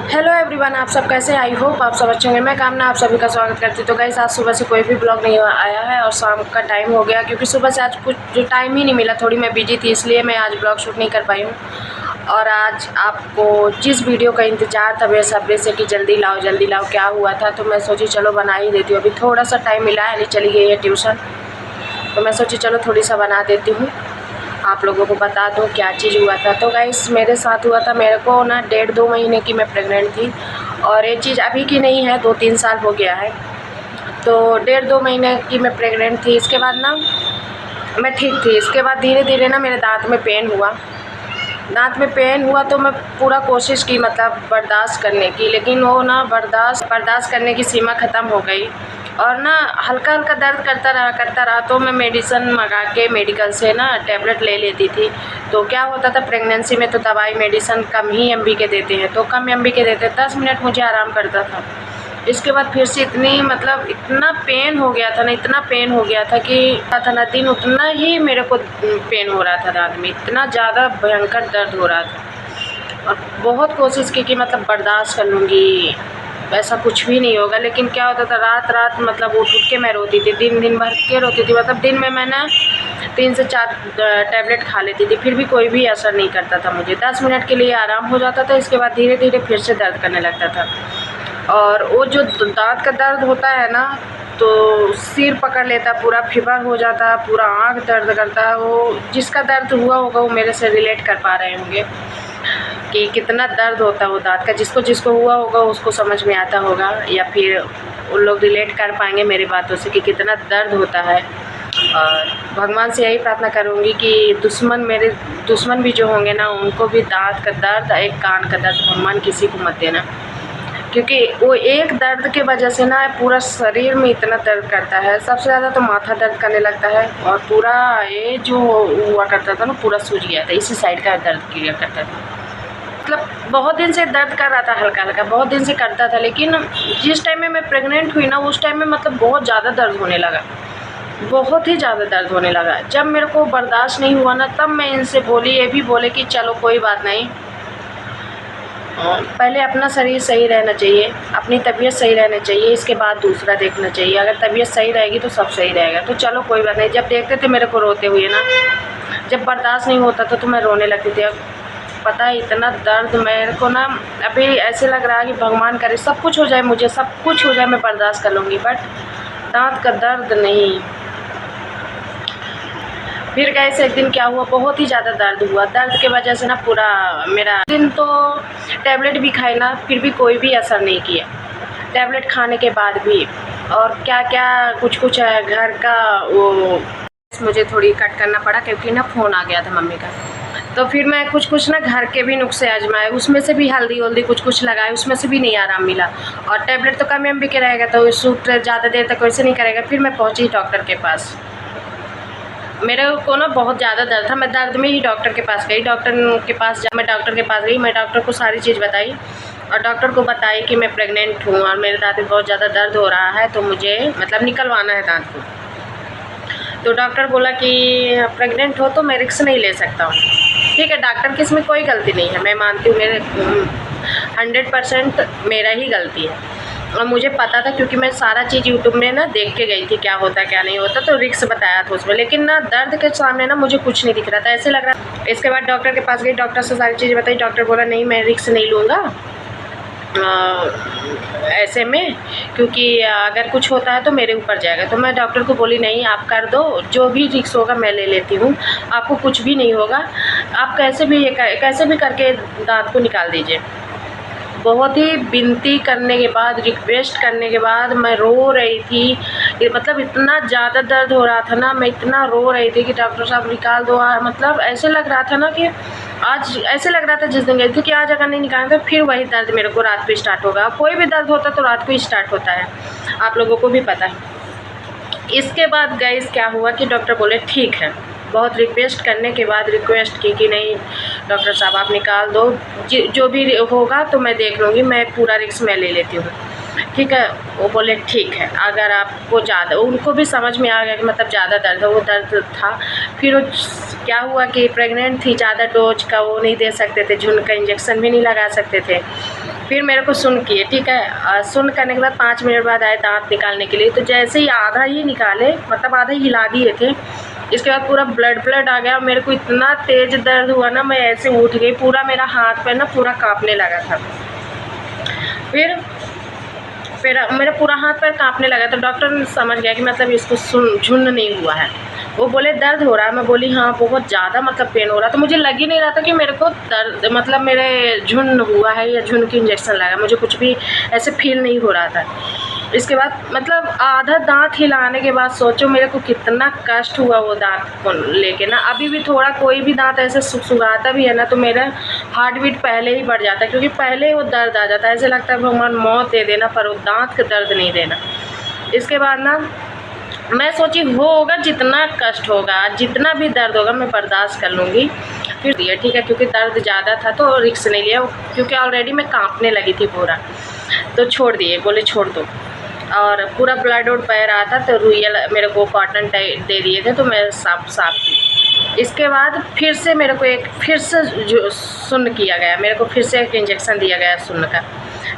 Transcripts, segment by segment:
Hello everyone, आप सब कैसे? आई होप आप सब अच्छे होंगे। मैं कामना आप सभी का स्वागत करती हूँ। तो गाइस, आज सुबह से कोई भी ब्लॉग नहीं आया है और शाम का टाइम हो गया, क्योंकि सुबह से आज कुछ जो टाइम ही नहीं मिला, थोड़ी मैं बिजी थी, इसलिए मैं आज ब्लॉग शूट नहीं कर पाई हूँ। और आज आपको जिस वीडियो का इंतज़ार था बेसब्री से कि जल्दी लाओ क्या हुआ था, तो मैं सोची चलो बना ही देती हूँ। अभी थोड़ा सा टाइम मिला है, नहीं चली गई है ट्यूशन, तो मैं सोची चलो थोड़ी सा बना देती हूँ, आप लोगों को बता दूँ क्या चीज़ हुआ था। तो गाइस, मेरे साथ हुआ था, मेरे को ना 1.5-2 महीने की मैं प्रेग्नेंट थी, और ये चीज़ अभी की नहीं है, 2-3 साल हो गया है। तो 1.5-2 महीने की मैं प्रेग्नेंट थी। इसके बाद ना मैं ठीक थी। इसके बाद धीरे धीरे ना मेरे दांत में पेन हुआ, तो मैं पूरा कोशिश की, मतलब बर्दाश्त करने की, लेकिन वो ना बर्दाश्त करने की सीमा ख़त्म हो गई, और ना हल्का हल्का दर्द करता रहा। तो मैं मेडिसिन मंगा के मेडिकल से ना टैबलेट ले लेती थी। तो क्या होता था, प्रेगनेंसी में तो दवाई मेडिसिन कम ही एमबी के देते हैं, तो कम एमबी के देते, 10 मिनट मुझे आराम करता था। इसके बाद फिर से इतना पेन हो गया था ना, इतना पेन हो गया था कि ना दिन उतना ही मेरे को पेन हो रहा था, दांत में इतना ज़्यादा भयंकर दर्द हो रहा था। और बहुत कोशिश की कि मतलब बर्दाश्त कर लूँगी, ऐसा कुछ भी नहीं होगा। लेकिन क्या होता था, रात मतलब उठ के मैं रोती थी, दिन भर के रोती थी। मतलब दिन में मैं ना 3 से 4 टैबलेट खा लेती थी, फिर भी कोई भी असर नहीं करता था मुझे। 10 मिनट के लिए आराम हो जाता था, इसके बाद धीरे धीरे फिर से दर्द करने लगता था। और वो जो दांत का दर्द होता है ना, तो सिर पकड़ लेता, पूरा फीवर हो जाता, पूरा आँख दर्द करता। वो जिसका दर्द हुआ होगा वो मेरे से रिलेट कर पा रहे होंगे कि कितना दर्द होता है वो दांत का। जिसको हुआ होगा उसको समझ में आता होगा, या फिर उन लोग रिलेट कर पाएंगे मेरी बातों से कि कितना दर्द होता है। और भगवान से यही प्रार्थना करूँगी कि मेरे दुश्मन भी जो होंगे ना, उनको भी दांत का दर्द, एक कान का दर्द भगवान किसी को मत देना, क्योंकि वो एक दर्द के वजह से ना पूरा शरीर में इतना दर्द करता है। सबसे ज़्यादा तो माथा दर्द करने लगता है, और पूरा ये जो हुआ करता था ना, पूरा सूज गया था, इसी साइड का दर्द किया करता था। मतलब बहुत दिन से दर्द कर रहा था, हल्का हल्का बहुत दिन से करता था। लेकिन जिस टाइम में मैं प्रेग्नेंट हुई ना, उस टाइम में मतलब बहुत ज़्यादा दर्द होने लगा, बहुत ही ज़्यादा दर्द होने लगा। जब मेरे को बर्दाश्त नहीं हुआ ना, तब मैं इनसे बोली, ये भी बोले कि चलो कोई बात नहीं, पहले अपना शरीर सही रहना चाहिए, अपनी तबीयत सही रहनी चाहिए, इसके बाद दूसरा देखना चाहिए। अगर तबीयत सही रहेगी तो सब सही रहेगा। तो चलो कोई बात नहीं। जब देखते थे मेरे को रोते हुए ना, जब बर्दाश्त नहीं होता था तो मैं रोने लगती थी। अब पता है इतना दर्द मेरे को ना, अभी ऐसे लग रहा है कि भगवान करे सब कुछ हो जाए, मुझे सब कुछ हो जाए, मैं बर्दाश्त कर लूँगी, बट दांत का दर्द नहीं। फिर कैसे एक दिन क्या हुआ, बहुत ही ज़्यादा दर्द हुआ। दर्द की वजह से ना पूरा मेरा दिन तो टैबलेट भी खाई ना, फिर भी कोई भी असर नहीं किया, टैबलेट खाने के बाद भी। और क्या क्या कुछ घर का वो मुझे थोड़ी कट करना पड़ा, क्योंकि ना फ़ोन आ गया था मम्मी का। तो फिर मैं कुछ ना घर के भी नुस्खे आजमाए, उसमें से भी हल्दी वल्दी कुछ लगाए, उसमें से भी नहीं आराम मिला। और टैबलेट तो कम एमबी के रहेगा, तो सूट ज़्यादा देर तक वैसे नहीं करेगा। फिर मैं पहुँची डॉक्टर के पास। मेरे को ना बहुत ज़्यादा दर्द था, मैं दर्द में ही डॉक्टर के पास गई। जब मैं डॉक्टर के पास गई, मैं डॉक्टर को सारी चीज़ बताई, और डॉक्टर को बताई कि मैं प्रेग्नेंट हूँ और मेरे दांत में बहुत ज़्यादा दर्द हो रहा है, तो मुझे मतलब निकलवाना है दांत को। तो डॉक्टर बोला कि प्रेग्नेंट हो तो मैं रिस्क नहीं ले सकता हूँ। ठीक है, डॉक्टर की इसमें कोई गलती नहीं है, मैं मानती हूँ, मेरे 100% मेरा ही गलती है। और मुझे पता था, क्योंकि मैं सारा चीज़ यूट्यूब में ना देख के गई थी, क्या होता क्या नहीं होता, तो रिस्क बताया था उसमें। लेकिन ना दर्द के सामने ना मुझे कुछ नहीं दिख रहा था, ऐसे लग रहा। इसके बाद डॉक्टर के पास गई, डॉक्टर से सारी चीज़ बताई। डॉक्टर बोला नहीं, मैं रिस्क नहीं लूँगा ऐसे में, क्योंकि अगर कुछ होता है तो मेरे ऊपर जाएगा। तो मैं डॉक्टर को बोली नहीं, आप कर दो, जो भी रिस्क होगा मैं ले लेती हूँ, आपको कुछ भी नहीं होगा, आप कैसे भी करके दांत को निकाल दीजिए। बहुत ही विनती करने के बाद, रिक्वेस्ट करने के बाद मैं रो रही थी। मतलब इतना ज़्यादा दर्द हो रहा था ना, मैं इतना रो रही थी कि डॉक्टर साहब निकाल दो। मतलब ऐसे लग रहा था ना कि आज, ऐसे लग रहा था जिस दिन गई थी कि आज अगर नहीं निकाला तो फिर वही दर्द मेरे को रात को स्टार्ट होगा। कोई भी दर्द होता तो रात को ही स्टार्ट होता है, आप लोगों को भी पता है। इसके बाद गाइस क्या हुआ कि डॉक्टर बोले ठीक है, बहुत रिक्वेस्ट करने के बाद रिक्वेस्ट की कि नहीं डॉक्टर साहब आप निकाल दो, जो भी होगा तो मैं देख लूँगी, मैं पूरा रिस्क मैं ले लेती हूँ। ठीक है, वो बोले ठीक है। अगर आपको ज़्यादा, उनको भी समझ में आ गया कि मतलब ज़्यादा दर्द है, वो दर्द था। फिर वो क्या हुआ कि प्रेग्नेंट थी, ज़्यादा डोज का वो नहीं दे सकते थे, झुंड का इंजेक्शन भी नहीं लगा सकते थे। फिर मेरे को सुन किए, ठीक है। सुन करने के बाद 5 मिनट बाद आए दांत निकालने के लिए। तो जैसे ही आधा ही निकाले, मतलब आधा ही हिला दिए थे, इसके बाद पूरा ब्लड आ गया। मेरे को इतना तेज़ दर्द हुआ ना, मैं ऐसे उठ गई, पूरा मेरा हाथ पैर ना पूरा कांपने लगा था। फिर मेरा पूरा हाथ पैर कांपने लगा। तो डॉक्टर समझ गया कि मतलब इसको झुंड नहीं हुआ है। वो बोले दर्द हो रहा है। मैं बोली हाँ बहुत ज़्यादा मतलब पेन हो रहा। तो मुझे लग ही नहीं रहा था कि मेरे को दर्द मतलब मेरे झुंड हुआ है या झुंड की इंजेक्शन लगा। मुझे कुछ भी ऐसे फील नहीं हो रहा था। इसके बाद मतलब आधा दांत हिलाने के बाद सोचो मेरे को कितना कष्ट हुआ वो दांत को लेके ना। अभी भी थोड़ा कोई भी दांत ऐसे सुगाता भी है ना तो मेरा हार्ट बीट पहले ही बढ़ जाता है, क्योंकि पहले ही वो दर्द आ जाता है। ऐसे लगता है भगवान मौत दे देना पर वो दांत का दर्द नहीं देना। इसके बाद ना मैं सोची होगा जितना कष्ट होगा, जितना भी दर्द होगा मैं बर्दाश्त कर लूँगी। फिर दिया ठीक है, क्योंकि दर्द ज़्यादा था तो रिस्क नहीं लिया, क्योंकि ऑलरेडी मैं कांपने लगी थी पूरा। तो छोड़ दिए, बोले छोड़ दो। और पूरा ब्लड वोड बह रहा था तो रुइया मेरे को कॉटन दे दिए थे तो मैं साफ की। इसके बाद फिर से मेरे को फिर से जो सुन्न किया गया, मेरे को फिर से एक इंजेक्शन दिया गया सुन्न का,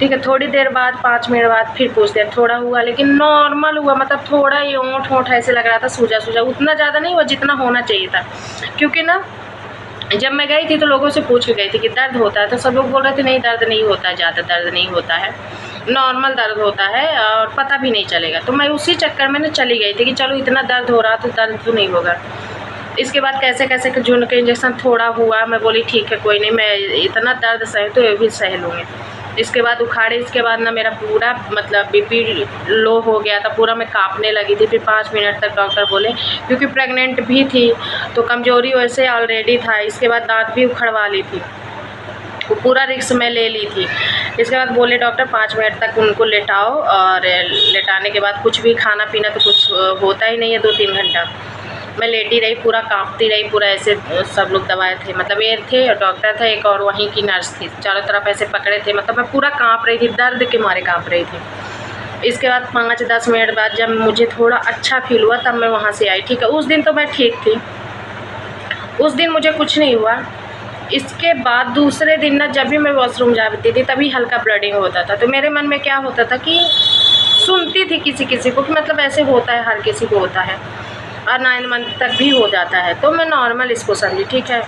ठीक है। थोड़ी देर बाद 5 मिनट बाद फिर पूछते हैं, थोड़ा हुआ लेकिन नॉर्मल हुआ, मतलब थोड़ा ही ओंठ ऐसे लग रहा था, सूजा उतना ज़्यादा नहीं हुआ जितना होना चाहिए था। क्योंकि ना जब मैं गई थी तो लोगों से पूछ के गई थी कि दर्द होता है, तो सब लोग बोल रहे थे नहीं दर्द नहीं होता है, ज़्यादा दर्द नहीं होता है, नॉर्मल दर्द होता है और पता भी नहीं चलेगा। तो मैं उसी चक्कर में ना चली गई थी कि चलो इतना दर्द हो रहा तो दर्द तो नहीं होगा। इसके बाद कैसे कैसे झुंड के इंजेक्शन थोड़ा हुआ, मैं बोली ठीक है कोई नहीं, मैं इतना दर्द सही तो ये भी सह लूँगी। इसके बाद उखाड़े, इसके बाद ना मेरा पूरा मतलब बीपी लो हो गया था, पूरा मैं कांपने लगी थी। फिर 5 मिनट तक डॉक्टर बोले, क्योंकि प्रेग्नेंट भी थी तो कमज़ोरी वैसे ऑलरेडी था। इसके बाद दांत भी उखड़वा ली थी, वो पूरा रिस्क मैं ले ली थी। इसके बाद बोले डॉक्टर 5 मिनट तक उनको लेटाओ, और लेटाने के बाद कुछ भी खाना पीना तो कुछ होता ही नहीं है 2-3 घंटा। मैं लेटी रही, पूरा कांपती रही, पूरा ऐसे सब लोग दबाए थे, मतलब ये थे डॉक्टर था एक और वहीं की नर्स थी, चारों तरफ ऐसे पकड़े थे, मतलब मैं पूरा कांप रही थी, दर्द के मारे कांप रही थी। इसके बाद 5-10 मिनट बाद जब मुझे थोड़ा अच्छा फील हुआ तब मैं वहाँ से आई, ठीक है। उस दिन तो मैं ठीक थी, उस दिन मुझे कुछ नहीं हुआ। इसके बाद दूसरे दिन ना जब भी मैं वॉशरूम जाती थी तभी हल्का ब्लडिंग होता था। तो मेरे मन में क्या होता था कि सुनती थी किसी को कि मतलब ऐसे होता है, हर किसी को होता है और 9 मंथ तक भी हो जाता है, तो मैं नॉर्मल इसको समझी, ठीक है।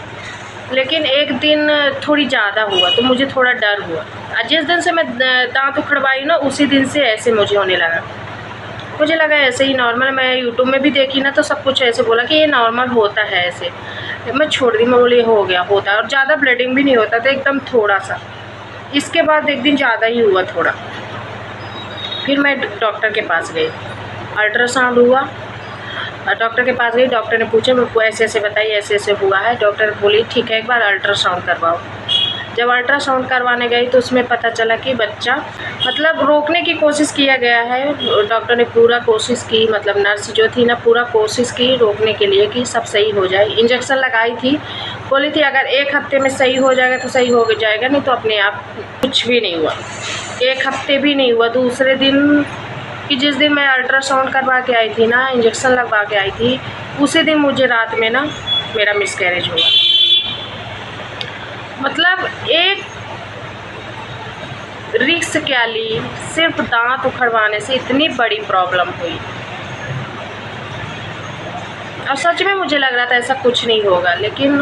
लेकिन एक दिन थोड़ी ज़्यादा हुआ तो मुझे थोड़ा डर हुआ, और जिस दिन से मैं दांत उखड़वाई ना उसी दिन से ऐसे मुझे होने लगा। मुझे लगा ऐसे ही नॉर्मल, मैं यूट्यूब में भी देखी ना तो सब कुछ ऐसे बोला कि ये नॉर्मल होता है ऐसे। मैं छोड़ दी, मैं बोली हो गया होता है, और ज़्यादा ब्लीडिंग भी नहीं होता था, एकदम थोड़ा सा। इसके बाद एक दिन ज़्यादा ही हुआ थोड़ा, फिर मैं डॉक्टर के पास गई, अल्ट्रासाउंड हुआ, डॉक्टर के पास गई। डॉक्टर ने पूछा मेरे को ऐसे ऐसे बताइए, ऐसे ऐसे हुआ है। डॉक्टर बोली ठीक है एक बार अल्ट्रासाउंड करवाओ। जब अल्ट्रासाउंड करवाने गई तो उसमें पता चला कि बच्चा मतलब रोकने की कोशिश किया गया है, डॉक्टर ने पूरा कोशिश की, मतलब नर्स जो थी ना पूरा कोशिश की रोकने के लिए कि सब सही हो जाए। इंजेक्शन लगाई थी, बोली थी अगर 1 हफ्ते में सही हो जाएगा तो सही हो जाएगा, नहीं तो अपने आप। कुछ भी नहीं हुआ, 1 हफ्ते भी नहीं हुआ। दूसरे दिन कि जिस दिन मैं अल्ट्रासाउंड करवा के आई थी ना, इंजेक्शन लगवा के आई थी, उसी दिन मुझे रात में ना मेरा मिसकैरेज हुआ। मतलब एक रिस्क क्या ली, सिर्फ दांत उखड़वाने से इतनी बड़ी प्रॉब्लम हुई। और सच में मुझे लग रहा था ऐसा कुछ नहीं होगा, लेकिन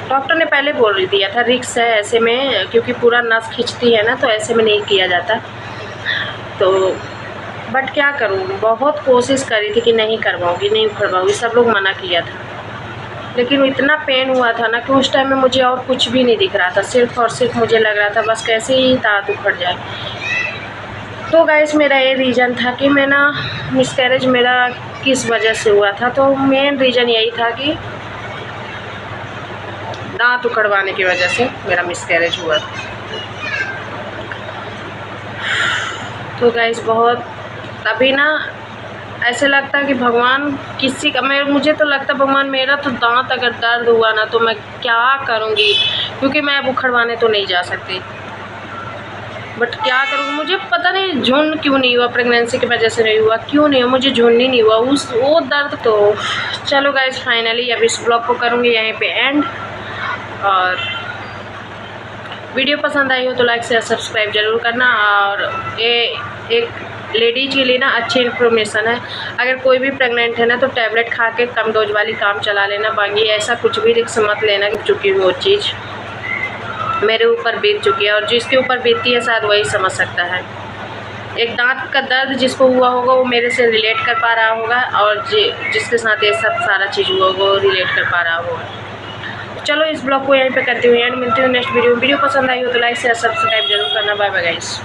डॉक्टर ने पहले बोल दिया था रिस्क है ऐसे में, क्योंकि पूरा नस खींचती है ना तो ऐसे में नहीं किया जाता। तो बट क्या करूँ, बहुत कोशिश करी थी कि नहीं करवाऊँगी, नहीं उखड़वाऊँगी, सब लोग मना किया था। लेकिन इतना पेन हुआ था ना कि उस टाइम में मुझे और कुछ भी नहीं दिख रहा था, सिर्फ और सिर्फ मुझे लग रहा था बस कैसे ही दांत उखड़ जाए। तो गाइस मेरा ये रीज़न था कि मैं ना मिसकैरेज मेरा किस वजह से हुआ था। तो मेन रीज़न यही था कि दांत उखड़वाने की वजह से मेरा मिसकैरेज हुआ। तो गाइस बहुत तभी ना ऐसे लगता है कि भगवान किसी का, मुझे तो लगता है भगवान मेरा तो दांत अगर दर्द हुआ ना तो मैं क्या करूँगी, क्योंकि मैं अब उखड़वाने तो नहीं जा सकती। बट क्या करूँ, मुझे पता नहीं झुंड क्यों नहीं हुआ, प्रेगनेंसी की वजह से नहीं हुआ, क्यों नहीं हुआ, मुझे झुंड ही नहीं हुआ वो दर्द। तो चलो गाइस फाइनली अब इस ब्लॉग को करूँगी यहीं पे एंड, और वीडियो पसंद आई हो तो लाइक शेयर सब्सक्राइब ज़रूर करना। और ये एक लेडीज के लिए ना अच्छी इन्फॉर्मेशन है, अगर कोई भी प्रेग्नेंट है ना तो टैबलेट खा के कम डोज वाली काम चला लेना। बाकी ऐसा कुछ भी रिस्क मत लेना कि चुकी वो चीज़ मेरे ऊपर बीत चुकी है, और जिसके ऊपर बीतती है शायद वही समझ सकता है। एक दांत का दर्द जिसको हुआ होगा वो मेरे से रिलेट कर पा रहा होगा, और जिसके साथ ये सब सारा चीज़ हुआ होगा वो रिलेट कर पा रहा होगा। चलो इस ब्लॉग को यहीं पे करती हूँ एंड मिलती हूँ नेक्स्ट वीडियो। वीडियो पसंद आई हो तो लाइक शेयर सब्सक्राइब जरूर करना। Bye bye guys.